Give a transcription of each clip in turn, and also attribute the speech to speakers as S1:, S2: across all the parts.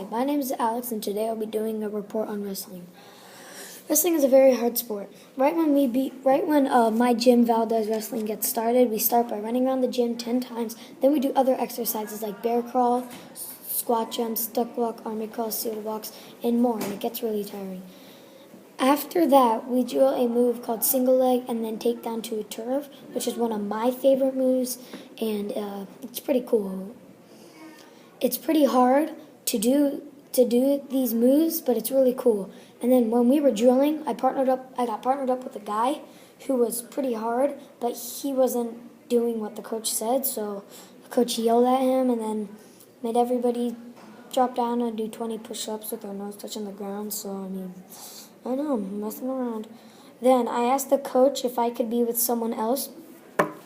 S1: Hi, my name is Alex, and today I'll be doing a report on wrestling. Wrestling is a very hard sport. Right when my gym, Valdez Wrestling, gets started, we start by running around the gym 10 times. Then we do other exercises like bear crawl, squat jumps, duck walk, army crawl, seal walks, and more, and it gets really tiring. After that, we drill a move called single leg and then take down to a turf, which is one of my favorite moves, and it's pretty cool. It's pretty hard to do these moves, but it's really cool. And then when we were drilling, I got partnered up with a guy who was pretty hard, but he wasn't doing what the coach said, so the coach yelled at him and then made everybody drop down and do 20 push-ups with their nose touching the ground. So I know, I'm messing around. Then I asked the coach if I could be with someone else,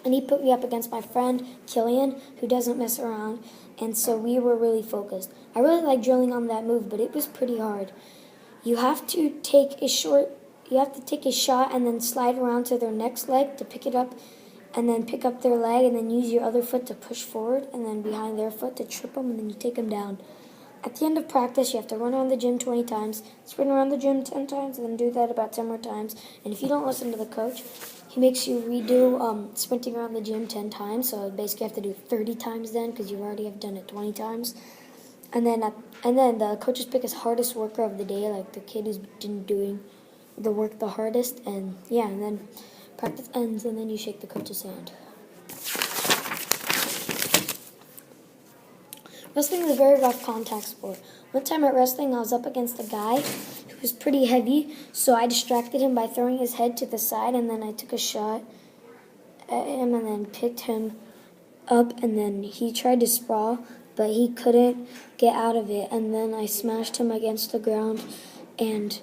S1: and he put me up against my friend, Killian, who doesn't mess around, and so we were really focused. I really like drilling on that move, but it was pretty hard. You have to take a shot and then slide around to their next leg to pick it up, and then pick up their leg, and then use your other foot to push forward, and then behind their foot to trip them, and then you take them down. At the end of practice, you have to run around the gym 20 times, sprint around the gym 10 times, and then do that about 10 more times. And if you don't listen to the coach, he makes you redo sprinting around the gym 10 times. So basically you have to do 30 times then because you already have done it 20 times. And then the coaches pick his hardest worker of the day, like the kid who's been doing the work the hardest. And yeah, and then practice ends, and then you shake the coach's hand. Wrestling is a very rough contact sport. One time at wrestling, I was up against a guy who was pretty heavy, so I distracted him by throwing his head to the side, and then I took a shot at him and then picked him up, and then he tried to sprawl, but he couldn't get out of it, and then I smashed him against the ground and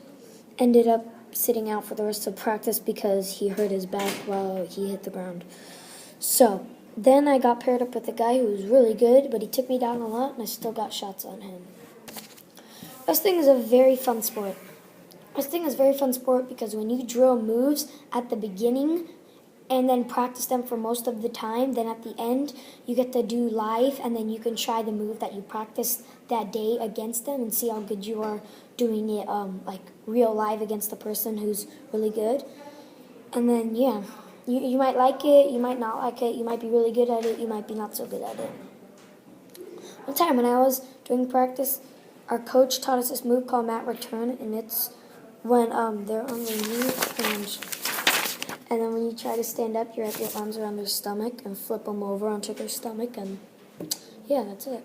S1: ended up sitting out for the rest of practice because he hurt his back while he hit the ground. So then I got paired up with a guy who was really good, but he took me down a lot, and I still got shots on him. Wrestling is a very fun sport. Wrestling is a very fun sport because when you drill moves at the beginning and then practice them for most of the time, then at the end you get to do live, and then you can try the move that you practiced that day against them and see how good you are doing it like real live against the person who's really good. And then, yeah. You might like it, you might not like it, you might be really good at it, you might be not so good at it. One time when I was doing practice, our coach taught us this move called mat return, and it's when they're on their knees, and then when you try to stand up, you wrap your arms around their stomach and flip them over onto their stomach, and yeah, that's it.